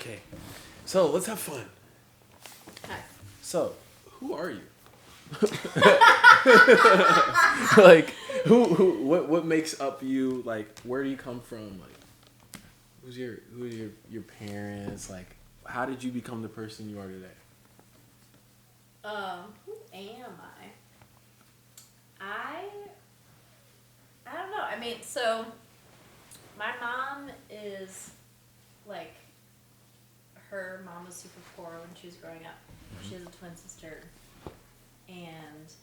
Okay. So let's have fun. Hi. So, who are you? Like, what makes up you? Like, where do you come from? Like, who's your parents? Like, how did you become the person you are today? Who am I don't know. I mean, so my mom is like, her mom was super poor when she was growing up. She has a twin sister, and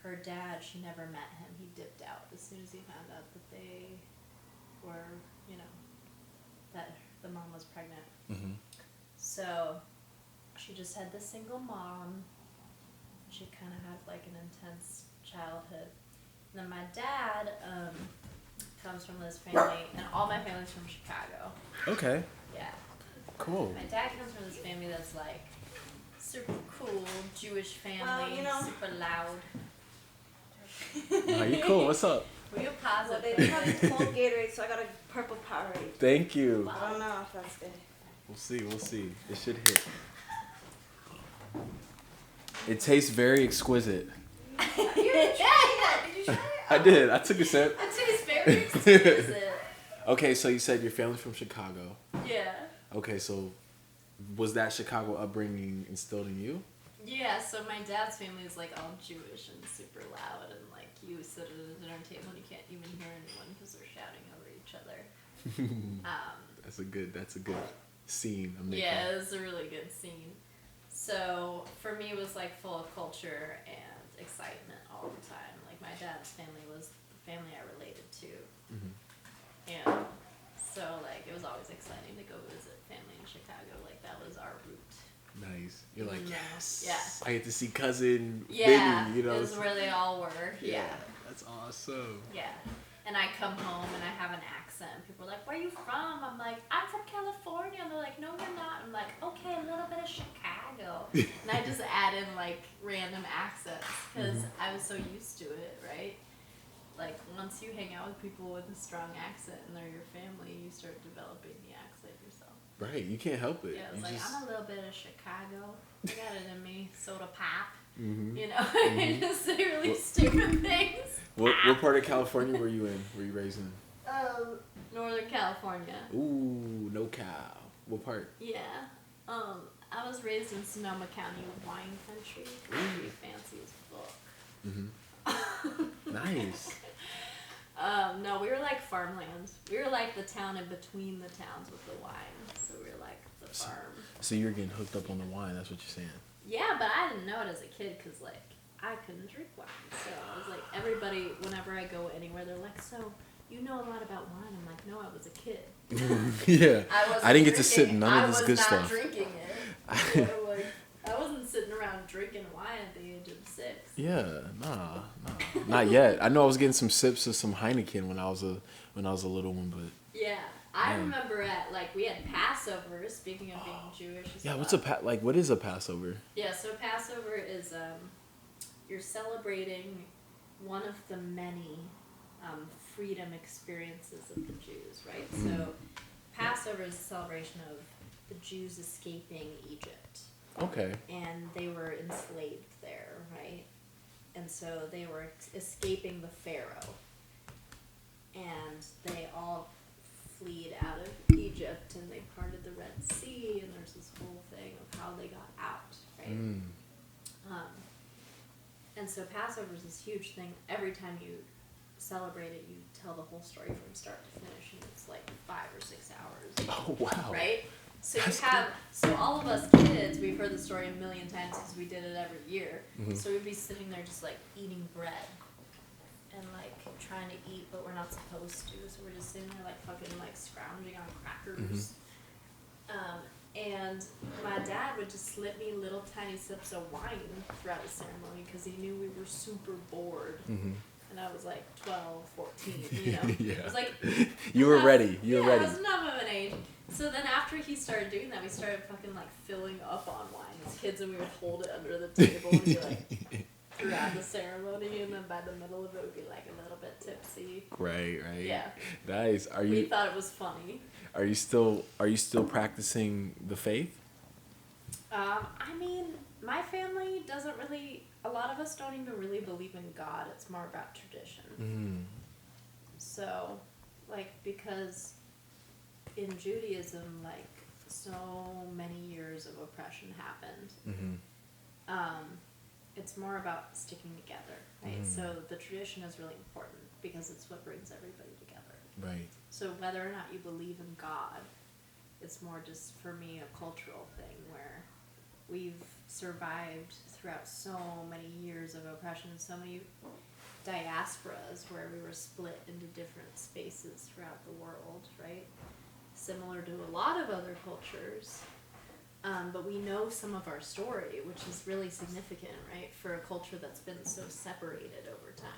her dad, she never met him. He dipped out as soon as he found out that they were, that the mom was pregnant. Mm-hmm. So she just had this single mom. She kind of had like an intense childhood. And then my dad comes from this family, and all my family's from Chicago. Okay. Yeah. Cool. My dad comes from this family that's like super cool Jewish family, super loud. Are you cool? What's up? Were you positive? Well, they have cold Gatorade, so I got a purple Powerade. Thank you. I don't know if that's good. We'll see. It should hit. It tastes very exquisite. You didn't try that. Did you try it? I did. I took a sip. It tastes very exquisite. Okay, so you said your family's from Chicago. Yeah. Okay, so was that Chicago upbringing instilled in you? Yeah, so my dad's family is like all Jewish and super loud, and like you sit at a dinner table and you can't even hear anyone because they're shouting over each other. That's a good scene. I'm making. Yeah, it was a really good scene. So for me, it was like full of culture and excitement all the time. Like my dad's family was the family I related to, and so like it was always exciting to go visit family in Chicago. Like that was our route. Nice. You're like, yes. Yeah. I get to see cousin. Yeah. Baby, It was where they all were. Yeah. That's awesome. Yeah. And I come home and I have an accent. People are like, where are you from? I'm like, I'm from California. And they're like, no, you're not. I'm like, okay, a little bit of Chicago. And I just add in like random accents because I was so used to it, right? Like once you hang out with people with a strong accent and they're your family, you start developing the accent yourself. Right, you can't help it. Yeah, it's like, I'm a little bit of Chicago. I got it in me. Soda pop. Mm-hmm. I just say really stupid things. What part of California were you in? Were you raised in? Northern California. Ooh, no cow. What part? Yeah. I was raised in Sonoma County, wine country. Pretty fancy as fuck. Mm-hmm. Nice. No, we were like farmland. We were like the town in between the towns with the wine. So we were like the farm. So you were getting hooked up on the wine, that's what you're saying? Yeah, but I didn't know it as a kid because, like, I couldn't drink wine. So I was like, everybody, whenever I go anywhere, they're like, so you know a lot about wine? I'm like, no, I was a kid. Yeah. I didn't get to sit in none of this good stuff. I was not drinking it. I wasn't sitting around drinking wine at the age of 6. Yeah, nah, not yet. I know I was getting some sips of some Heineken when I was a little one, but yeah, I remember we had Passover. Speaking of being Jewish, yeah. What is a Passover? Yeah, so Passover is you're celebrating one of the many freedom experiences of the Jews, right? So Passover is a celebration of the Jews escaping Egypt. Okay. And they were enslaved there, right? And so they were escaping the Pharaoh. And they all fled out of Egypt and they parted the Red Sea, and there's this whole thing of how they got out, right? And so Passover is this huge thing. Every time you celebrate it, you tell the whole story from start to finish, and it's like 5 or 6 hours. Oh, wow. Right? So all of us kids, we've heard the story a million times because we did it every year. So we'd be sitting there just like eating bread and like trying to eat, but we're not supposed to. So we're just sitting there like fucking like scrounging on crackers. And my dad would just slip me little tiny sips of wine throughout the ceremony because he knew we were super bored. And I was like 12, 14, Yeah. It was like, you were ready. You were ready. I was enough of an age. So then after he started doing that, we started fucking like filling up on wine as kids, and we would hold it under the table and be like, throughout the ceremony, and then by the middle of it would be like a little bit tipsy. Right. Yeah. Nice. We thought it was funny. Are you still practicing the faith? I mean, my family doesn't really. A lot of us don't even really believe in God. It's more about tradition. Mm. So, like, because in Judaism, like, so many years of oppression happened. Mm-hmm. It's more about sticking together, right? Mm. So the tradition is really important because it's what brings everybody together. Right. So whether or not you believe in God, it's more just, for me, a cultural thing where we've survived throughout so many years of oppression, so many diasporas where we were split into different spaces throughout the world, right? Similar to a lot of other cultures. But we know some of our story, which is really significant, right, for a culture that's been so separated over time.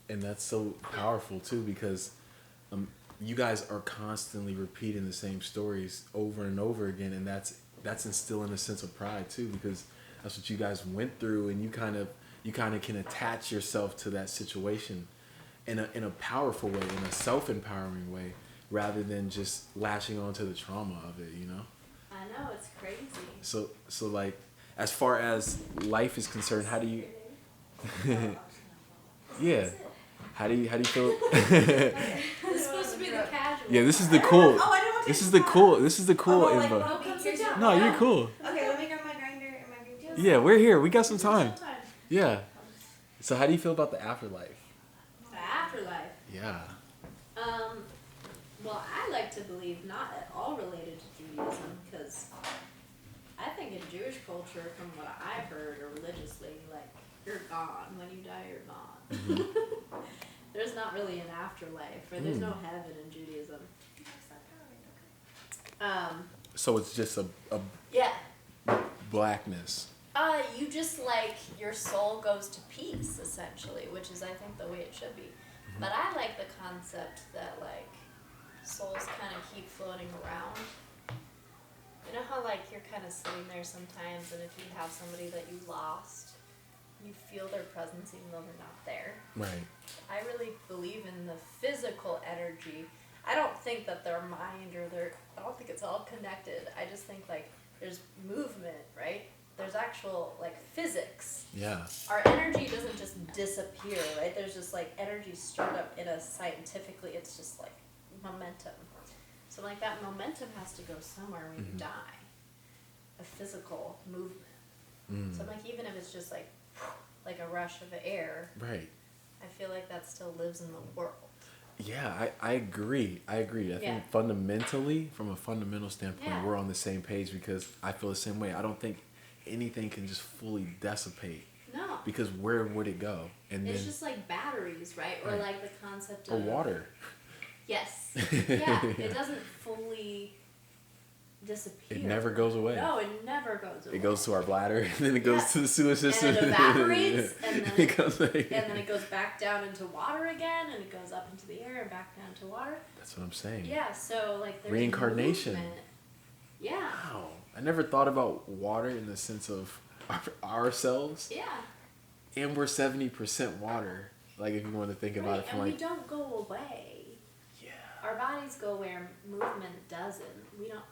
And that's so powerful too, because you guys are constantly repeating the same stories over and over again, and that's instilling a sense of pride too, because that's what you guys went through, and you kind of can attach yourself to that situation in a powerful way, in a self-empowering way, rather than just latching onto the trauma of it, you know? I know, it's crazy. So like, as far as life is concerned, how do you yeah, how do you feel? This is supposed to be the casual. Yeah, this is the cool. Oh, I don't want to. This is the cool Oh, info. like, come sit down. No, you're cool. Okay, let me grab my grinder and my green tea. Yeah, we're here. We got some time. Yeah. So how do you feel about the afterlife? The afterlife. Yeah. Well, I like to believe not at all related to Judaism, because I think in Jewish culture, from what I've heard, or religiously, like, you're gone. When you die, you're gone. Mm-hmm. There's not really an afterlife, or there's no heaven in Judaism. So it's just a Yeah. blackness. You just, like, your soul goes to peace, essentially, which is, I think, the way it should be. But I like the concept that, like, souls kind of keep floating around. You know how, like, you're kind of sitting there sometimes, and if you have somebody that you lost, you feel their presence even though they're not there. Right. I really believe in the physical energy. I don't think that their mind or I don't think it's all connected. I just think, like, there's movement, right? There's actual, like, physics. Yeah. Our energy doesn't just disappear, right? There's just, like, energy stored up in us scientifically. It's just, like, momentum. So, like, that momentum has to go somewhere when you die. A physical movement. So, like, even if it's just, like a rush of air. Right. I feel like that still lives in the world. Yeah, I agree. I think fundamentally, from a fundamental standpoint, we're on the same page, because I feel the same way. I don't think anything can just fully dissipate. No. Because where would it go? And it's then, just like batteries, right? Or like the concept or of water. Yes. Yeah. It doesn't fully disappear. It never goes away. No, it never goes away. It goes to our bladder, and then it goes to the sewer system. And it evaporates, and then and then it goes back down into water again, and it goes up into the air and back down to water. That's what I'm saying. Yeah, so like there's reincarnation. movement. Yeah. Wow. I never thought about water in the sense of ourselves. Yeah. And we're 70% water. Like, if you want to think about it from, and like, we don't go away. Yeah. Our bodies go where movement doesn't. We don't.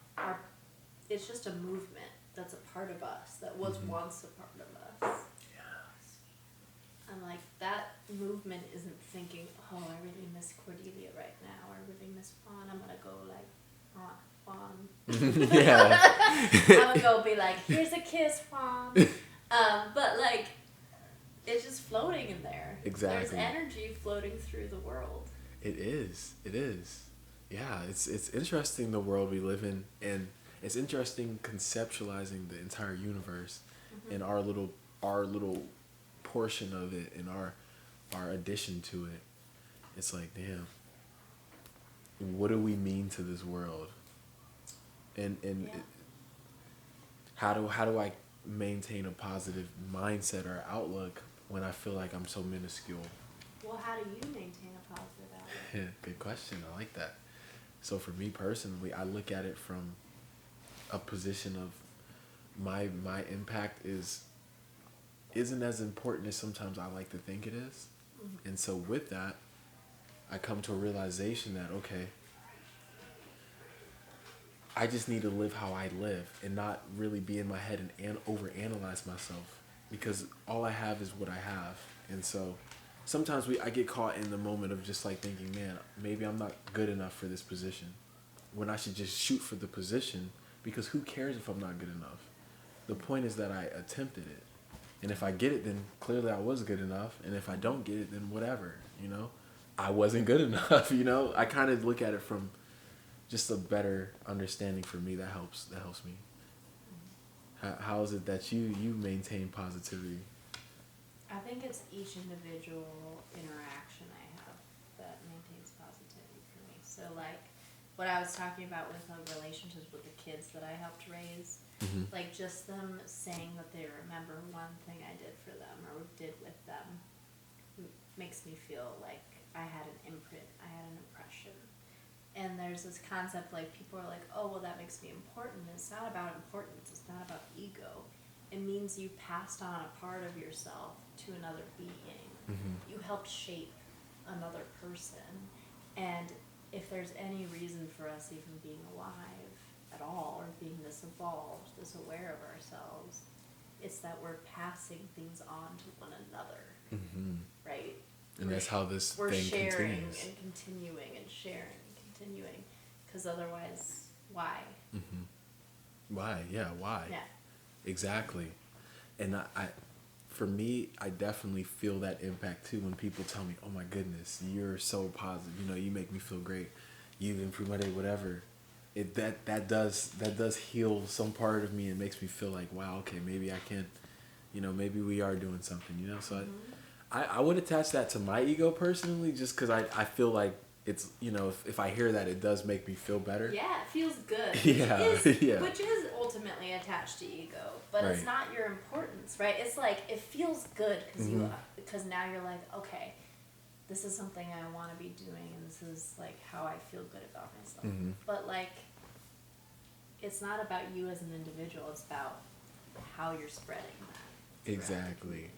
It's just a movement that's a part of us, that was once a part of us. Yeah. And like that movement isn't thinking, oh, I really miss Cordelia right now, or I really miss Juan. I'm gonna go like, Juan. Yeah. I'm gonna go be like, here's a kiss, Juan. But like, it's just floating in there. Exactly. There's energy floating through the world. It is. It is. Yeah, it's interesting, the world we live in, and it's interesting conceptualizing the entire universe and our little portion of it and our addition to it. It's like, damn, what do we mean to this world? And how do I maintain a positive mindset or outlook when I feel like I'm so minuscule? Well, how do you maintain a positive outlook? Yeah, good question. I like that. So for me personally, I look at it from a position of my impact is isn't as important as sometimes I like to think it is. And so with that, I come to a realization that, okay, I just need to live how I live and not really be in my head and overanalyze myself, because all I have is what I have. And so sometimes I get caught in the moment of just like thinking, man, maybe I'm not good enough for this position, when I should just shoot for the position, because who cares if I'm not good enough? The point is that I attempted it. And if I get it, then clearly I was good enough. And if I don't get it, then whatever, I wasn't good enough, I kind of look at it from just a better understanding for me. That helps me. How is it that you maintain positivity? I think it's each individual interaction I have that maintains positivity for me. So like what I was talking about with my relationships with the kids that I helped raise, like just them saying that they remember one thing I did for them or did with them makes me feel like I had an imprint, I had an impression. And there's this concept like people are like, oh, well, that makes me important. It's not about importance. It's not about ego. It means you passed on a part of yourself to another being. You helped shape another person. And if there's any reason for us even being alive at all, or being this evolved, this aware of ourselves, it's that we're passing things on to one another, right? And that's how this we're thing sharing continues. and continuing and sharing and continuing, because otherwise, why? Why? Yeah, why? Yeah. Exactly. And for me, I definitely feel that impact too when people tell me, oh my goodness, you're so positive, you make me feel great, you've improved my day, whatever. That does heal some part of me and makes me feel like, wow, okay, maybe I can, maybe we are doing something, so I would attach that to my ego personally, just because I feel like it's, if I hear that, it does make me feel better. Yeah, it feels good. Which is ultimately attached to ego, but it's not your importance, right? It's like it feels good because now you're like, okay, this is something I want to be doing, and this is like how I feel good about myself. But like, it's not about you as an individual. It's about how you're spreading that. Exactly.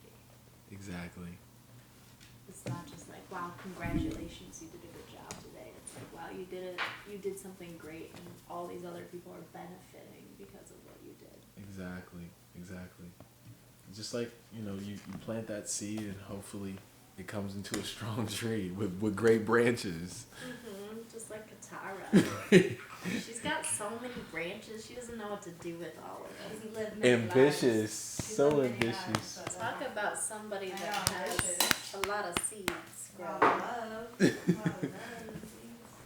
It's not just like, wow, congratulations, you did a good job today. It's like, wow, you did it. You did something great, and all these other people are benefiting because of what you did. Exactly. Just like, you plant that seed and hopefully it comes into a strong tree with great branches. Just like Katara. She's got so many branches, she doesn't know what to do with all of them. Ambitious. So ambitious. Talk about somebody that has a lot of seeds.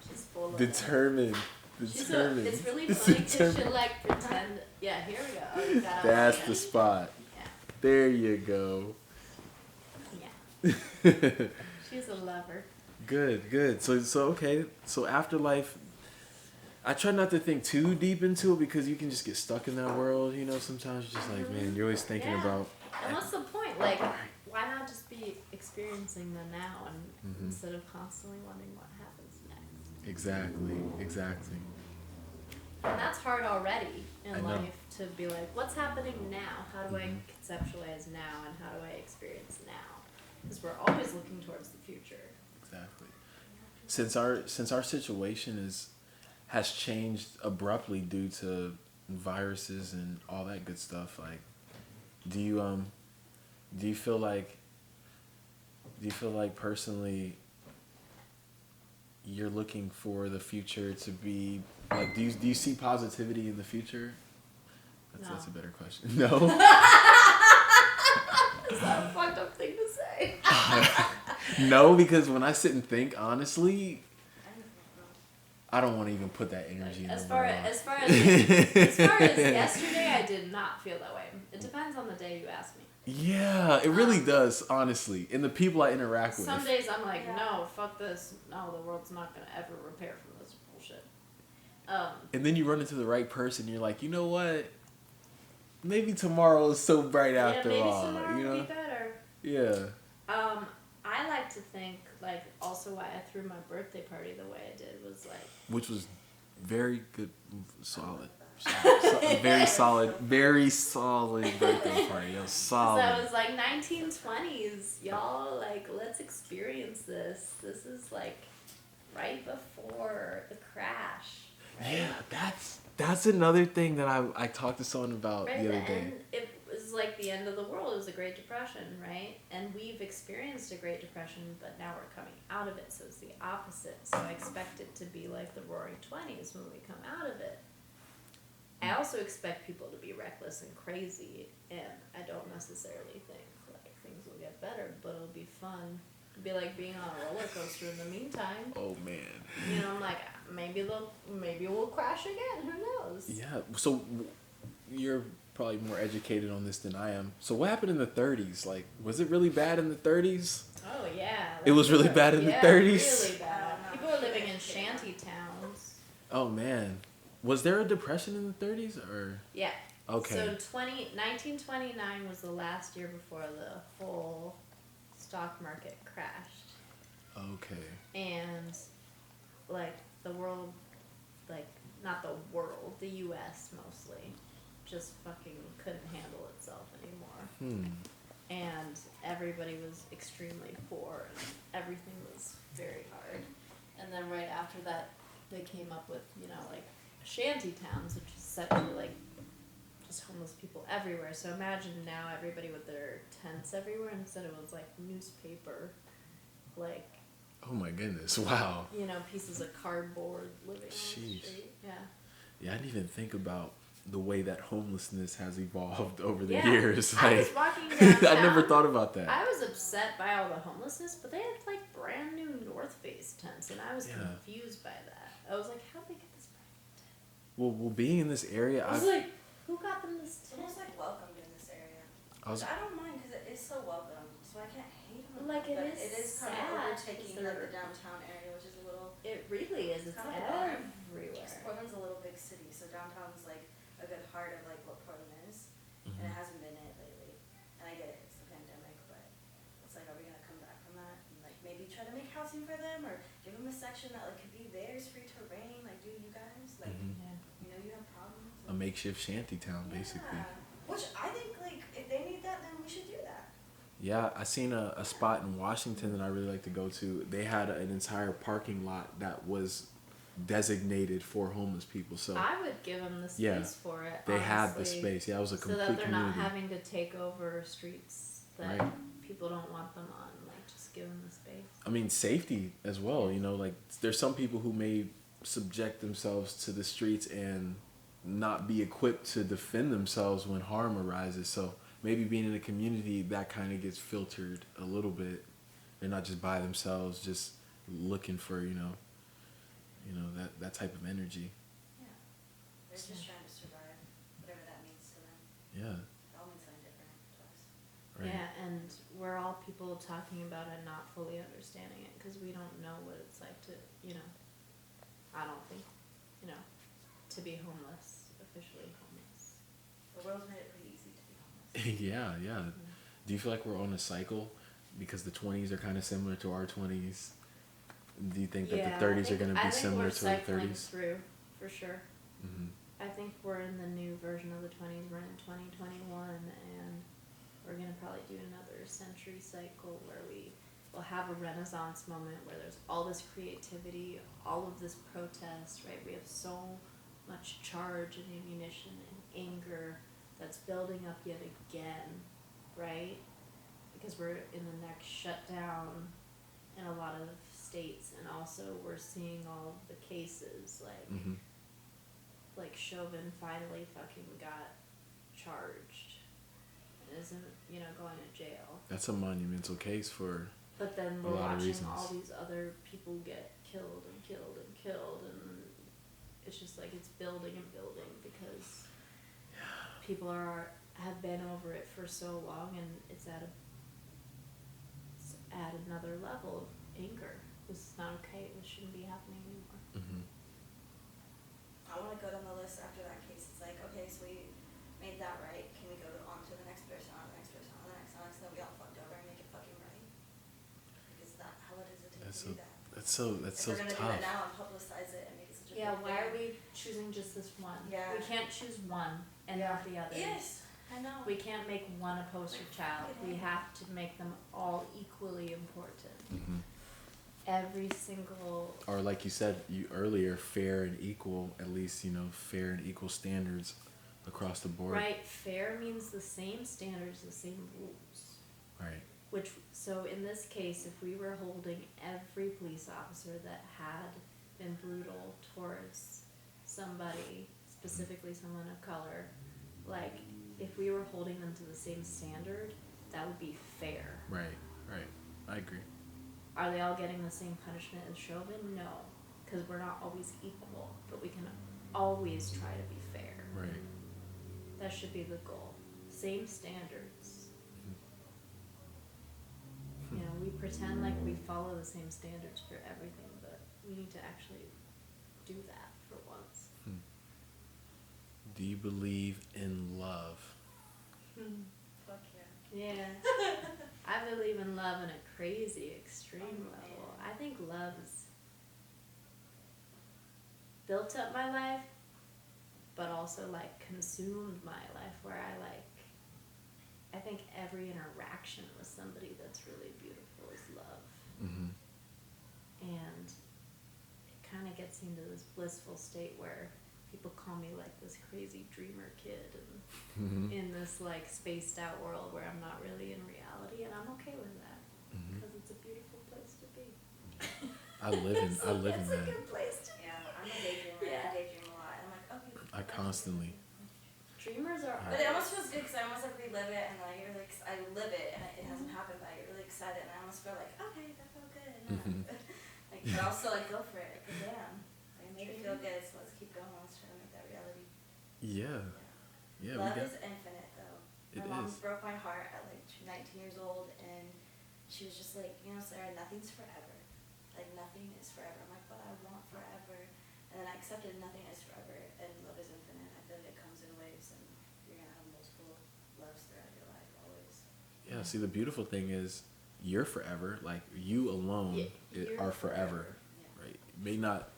She's full of Determined. It's really funny because she'll like pretend. Yeah, here we go. That's the spot. Yeah. There you go. Yeah. She's a lover. Good. So okay. So Afterlife, I try not to think too deep into it because you can just get stuck in that world. Sometimes you're just like, man, you're always thinking about. And what's the point? Like, why not just be experiencing the now and instead of constantly wondering what happens next? Exactly. And that's hard already in I know. life to be like, what's happening now? How do I conceptualize now, and how do I experience now? Because we're always looking towards the future. Exactly. Since our situation has changed abruptly due to viruses and all that good stuff, like, do you feel like personally you're looking for the future to be like, do you see positivity in the future? That's a better question. No. Is that a fucked up thing to say? No, because when I sit and think honestly, I don't want to even put that energy in. As far as yesterday, I did not feel that way. It depends on the day you ask me. Yeah, it really does, honestly. And the people I interact with. Some days I'm like, no, fuck this. No, the world's not going to ever repair from this bullshit. And then you run into the right person, you're like, you know what? Maybe tomorrow is so bright after all. Maybe tomorrow will be better. Yeah. I like to think, like, also why I threw my birthday party the way I did was like... Which was Very good, solid. Very solid birthday party. It was solid. That was like 1920s, y'all. Like, let's experience this. This is like right before the crash. Right? Yeah, that's another thing that I talked to someone about right, the other day. It was like the end of the world. It was the Great Depression, right? And we've experienced a Great Depression, but now we're coming out of it, so it's the opposite. So I expect it to be like the Roaring 20s when we come out of it. I also expect people to be reckless and crazy, and I don't necessarily think like things will get better, but it'll be fun. It'll be like being on a roller coaster in the meantime. Oh man. You know, I'm like, maybe we'll crash again. Who knows? Yeah. So you're probably more educated on this than I am. So what happened in the 30s? Like, was it really bad in the 30s? Oh yeah. It was really bad in the 30s? Really bad. People were living in shanty towns. Oh man. Was there a depression in the 30s or? Yeah. Okay. So 1929 was the last year before the whole stock market crashed. Okay. And like the world, like not the world, the U.S. mostly, just fucking couldn't handle itself anymore. And everybody was extremely poor and everything was very hard. And then right after that, they came up with, you know, like shanty towns, which is essentially like just homeless people everywhere. So imagine now everybody with their tents everywhere instead of it was like newspaper, like, Oh my goodness! Wow. you know, pieces of cardboard living on the Sheesh. street. Yeah. Yeah, I didn't even think about the way that homelessness has evolved over the Yeah. years. I Like, was walking downtown. I never thought about that. I was upset by all the homelessness, but they had like brand new North Face tents, and I was Yeah. confused by that. I was like, how'd they get this brand new tent? Well, being in this area, I was like, who got them this It's tent? almost like welcomed in this area. I was Which I don't mind because it is so welcome, so I can't hate them. Like, it but is it is kind sad of overtaking 'cause like they're- the downtown area, which is a little. It really is. It's Kind of boring. everywhere. Portland's a little big city, so downtown's like a good heart of like what Portland is, and it hasn't been it lately. And I get it, it's the pandemic, but it's like, are we gonna come back from that and like maybe try to make housing for them or give them a section that like could be theirs, free terrain? Like, do you guys like? Yeah. You know, you have problems. a makeshift shanty town, basically. Yeah. Which I think like if they need that, then we should do that. Yeah, I seen a spot in Washington that I really like to go to. They had an entire parking lot that was designated for homeless people. So I would give them the space Yeah. for it. they had the honestly, space. Yeah, it was a so complete that they're not community. having to take over streets that Right. people don't want them on. Like, just give them the space. I mean, safety as well. You know, like there's some people who may subject themselves to the streets and not be equipped to defend themselves when harm arises. So maybe being in a community that kind of gets filtered a little bit. They're not just by themselves, just looking for that type of energy. Yeah. They're just trying to survive, whatever that means to them. Yeah. It all means something different to us. Right. Yeah, and we're all people talking about it, not fully understanding it, because we don't know what it's like to, I don't think, to be homeless, officially homeless. The world's made it pretty easy to be homeless. Yeah. Do you feel like we're on a cycle because the 20s are kind of similar to our 20s? Do you think that the 30s are going to be similar to our 30s? Through, for sure. Mm-hmm. I think we're in the new version of the 20s. We're in 2021, and we're going to probably do another century cycle where we will have a renaissance moment where there's all this creativity, all of this protest, right? We have so much charge and ammunition and anger that's building up yet again, right? Because we're in the next shutdown in a lot of states, and also we're seeing all of the cases, like Chauvin finally fucking got charged and isn't, going to jail. That's a monumental case for But then a we're lot of watching reasons. all these other people get killed and killed and killed, and it's just like it's building and building because people have been over it for so long, and it's at another level of anger. This is not okay. This shouldn't be happening anymore. Mm-hmm. I want to go down the list after that case. It's like, okay, so we made that right. Can we go on to the next person, on the next person, on the next, so that we all fucked over and make it fucking right? Because how hard is it to do that? That's so If we're gonna do tough. it now and publicize it and make it such a Yeah, why are we choosing just this one? Yeah. We can't choose one and not the other. Yes, I know. We can't make one a poster child. We have to make them all equally important. Mm-hmm. Every single... Or like you said earlier, fair and equal, at least, fair and equal standards across the board. Right, fair means the same standards, the same rules. Right. So in this case, if we were holding every police officer that had been brutal towards somebody, specifically someone of color, like, if we were holding them to the same standard, that would be fair. Right. I agree. Are they all getting the same punishment as Chauvin? No, because we're not always equal, but we can always try to be fair. Right. That should be the goal. Same standards. We pretend like we follow the same standards for everything, but we need to actually do that for once. Do you believe in love? Fuck yeah. Yeah. I believe in love on a crazy extreme level. I think love has built up my life, but also like consumed my life, where I think every interaction with somebody that's really beautiful is love. Mm-hmm. And it kind of gets into this blissful state where people call me like this crazy dreamer kid and in this like spaced out world where I'm not really in reality, and I'm okay with that because it's a beautiful place to be. I live in It's that. a good place to be. Yeah, I'm a daydreamer. Yeah. I daydream a lot. I'm like, okay. I constantly. Dreamers are But it almost feels good because I almost like relive it, and like you're like I live it, and it hasn't happened, but I get really excited, and I almost feel like, okay, that felt good. And like, but I'll still like go for it. Like, damn, like, it made me feel good, so let's keep going. Let's try to make that reality. Yeah. Love is infinite, though. It My mom is. broke my heart at like 19 years old, and she was just like, Sarah, nothing's forever. Like, nothing is forever. I'm like, but I want forever. And then I accepted nothing is forever, and love is infinite. I feel like it comes in waves, and you're going to have multiple loves throughout your life, always. Yeah, see, the beautiful thing is you're forever. Like, you alone are forever. Yeah. Right? May not,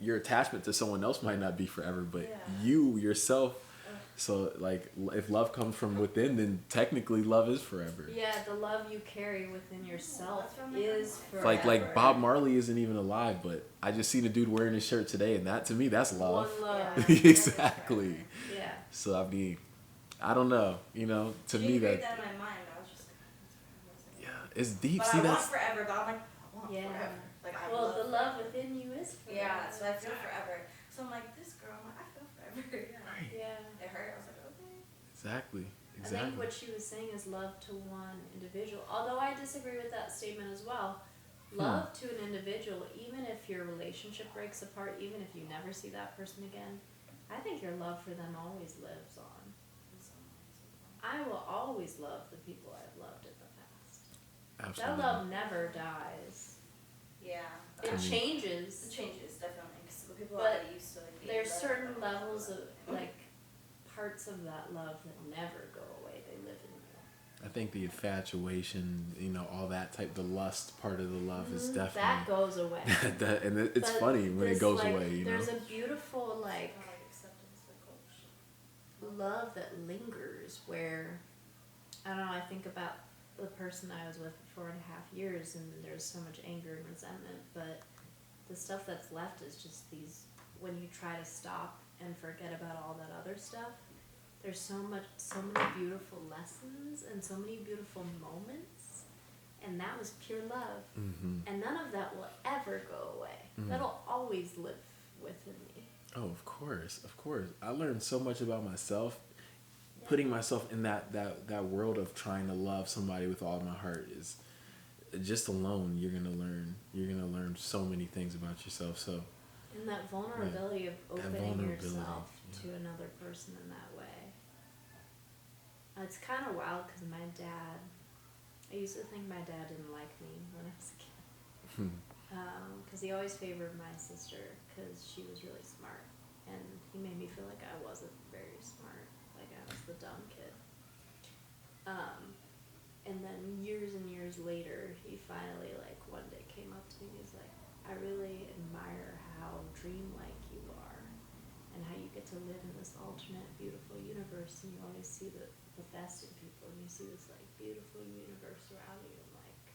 your attachment to someone else might not be forever, but Yeah. you yourself. So, like, if love comes from within, then technically love is forever. Yeah, the love you carry within yourself that's what I'm is like. forever. Like Bob Marley isn't even alive, but I just seen a dude wearing his shirt today, and that to me, that's love. One love. Yeah. Exactly. Yeah. So I mean, I don't know. To She me didn't create that that in my mind. I was just like, yeah, it's deep. but See, I want that's forever, but I'm like, I want Yeah. forever. Like, I Well, the love forever. within you is forever. Yeah, so I feel forever. So I'm like, this girl, I'm like, I feel forever. Yeah. right. Yeah. It hurt. I was like, okay. Exactly. I think what she was saying is love to one individual. Although I disagree with that statement as well. Love to an individual, even if your relationship breaks apart, even if you never see that person again, I think your love for them always lives on. I will always love the people I've loved in the past. Absolutely. That love never dies. Yeah. It I mean- changes. It changes, definitely. Because people But are used to like being There's loved, certain but- levels of, like, parts of that love that never go away. They live in you. I think the infatuation, all that type, the lust part of the love is That definitely goes away. and it's But funny when it this, goes like, away. There's a beautiful, like, Kind of like acceptance, like, oh, shit. love that lingers where, I don't know, I think about the person I was with for 4.5 years, and there's so much anger and resentment, but the stuff that's left is just these, when you try to stop and forget about all that other stuff, there's so many beautiful lessons and so many beautiful moments, and that was pure love. And none of that will ever go away. That'll always live within me. Oh, of course. I learned so much about myself. Putting myself in that world of trying to love somebody with all my heart is just alone. You're gonna learn so many things about yourself. So. And that vulnerability of opening vulnerability, yourself yeah. to another person in that way. It's kind of wild because my dad, I used to think my dad didn't like me when I was a kid. Because he always favored my sister because she was really smart. And he made me feel like I wasn't very smart, like I was the dumb kid. And then years and years later, he finally, like, one day came up to me and he's like, I really admire how dreamlike you always see the best in people, and you see this like beautiful universe around you, and like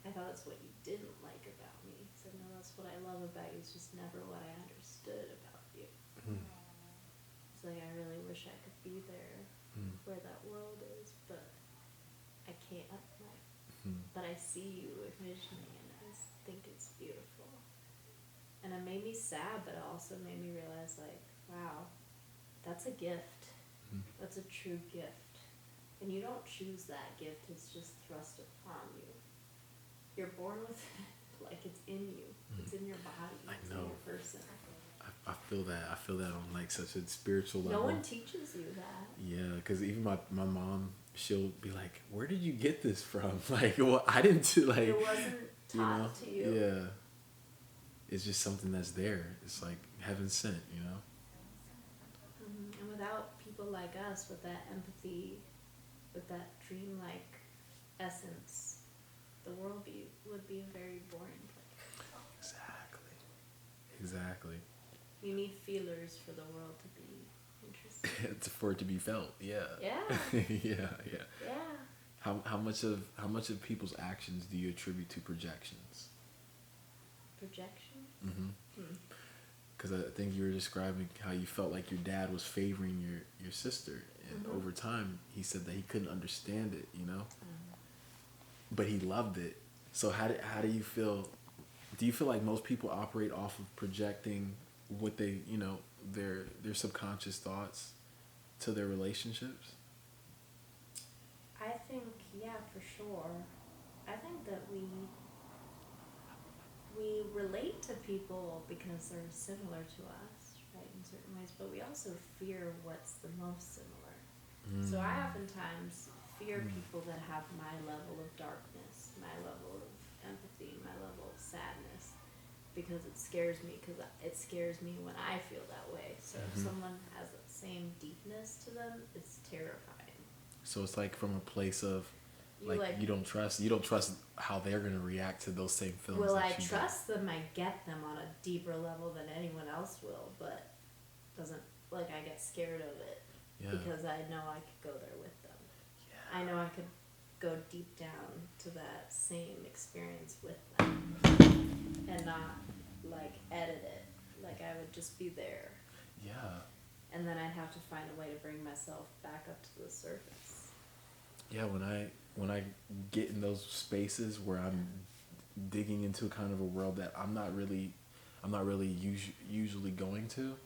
I thought that's what you didn't like about me. So no, that's what I love about you. It's just never what I understood about you. It's like I really wish I could be there where that world is, but I can't. Like, but I see you envisioning, and I just think it's beautiful. And it made me sad, but it also made me realize, like, wow, that's a gift. That's a true gift. And you don't choose that gift, it's just thrust upon you. You're born with it, like it's in you. It's in your body. It's in your person. I feel that. I feel that on like such a spiritual level. No one teaches you that. Yeah, because even my mom, she'll be like, "Where did you get this from?" Like, well, I didn't like. It wasn't taught to you. Yeah. It's just something that's there. It's like heaven sent, you know? And without people like us, with that empathy, with that dreamlike essence, the world would be a very boring place. Exactly. You need feelers for the world to be interesting. For it to be felt, yeah. Yeah. Yeah. How much of people's actions do you attribute to projections? Projections? Because I think you were describing how you felt like your dad was favoring your sister, and over time he said that he couldn't understand it, you know, but he loved it. So how do you feel? Do you feel like most people operate off of projecting what they, you know, their subconscious thoughts to their relationships? I think, yeah, for sure. I think that we relate to people because they're similar to us, right, in certain ways, but we also fear what's the most similar. So I oftentimes fear people that have my level of darkness, my level of empathy, my level of sadness, because it scares me, because it scares me when I feel that way. So if someone has the same deepness to them, it's terrifying. So it's like from a place of You don't trust how they're gonna react to those same feelings. Will I trust them? I get them on a deeper level than anyone else will, but doesn't, like, I get scared of it because I know I could go there with them. I know I could go deep down to that same experience with them and not like edit it. Like I would just be there. Yeah. And then I'd have to find a way to bring myself back up to the surface. Yeah, when I get in those spaces where I'm digging into kind of a world that I'm not really usually going to,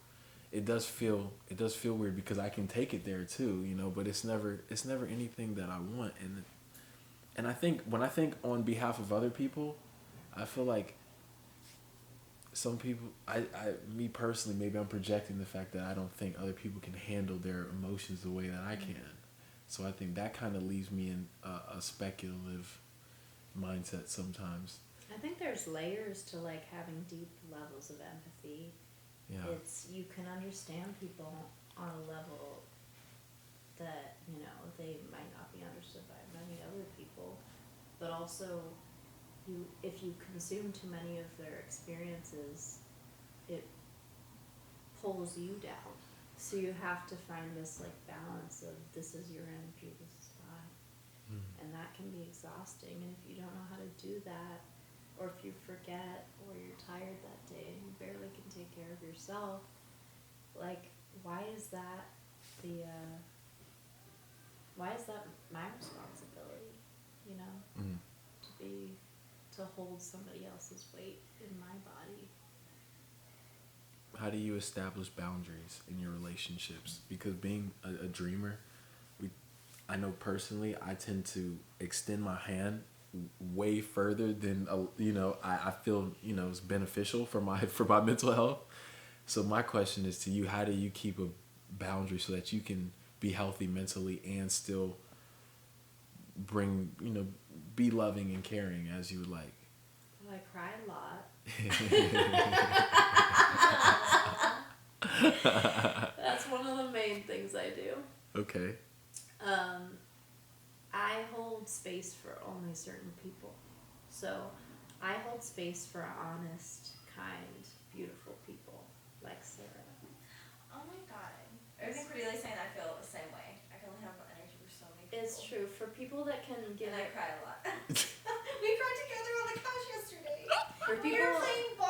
it does feel weird because I can take it there too, you know, but it's never anything that I want. And I think when I think on behalf of other people, I feel like some people, me personally, maybe I'm projecting the fact that I don't think other people can handle their emotions the way that I can. So I think that kind of leaves me in a speculative mindset sometimes. I think there's layers to like having deep levels of empathy. Yeah. It's, you can understand people on a level that, you know, they might not be understood by many other people, but also if you consume too many of their experiences, it pulls you down. So you have to find this like balance of this is your energy, this is mine. And that can be exhausting. And if you don't know how to do that, or if you forget, or you're tired that day and you barely can take care of yourself, like, why is that my responsibility, you know, to hold somebody else's weight in my body? How do you establish boundaries in your relationships? Because being a dreamer, I know personally, I tend to extend my hand way further than I feel is beneficial for my mental health. So my question is to you: how do you keep a boundary so that you can be healthy mentally and still be loving and caring as you would like? Well, I cry a lot. That's one of the main things I do. Okay. I hold space for only certain people. So I hold space for honest, kind, beautiful people like Sarah. Oh my god. I think Cordelia's saying I feel the same way. people that can give And I it, cry a lot.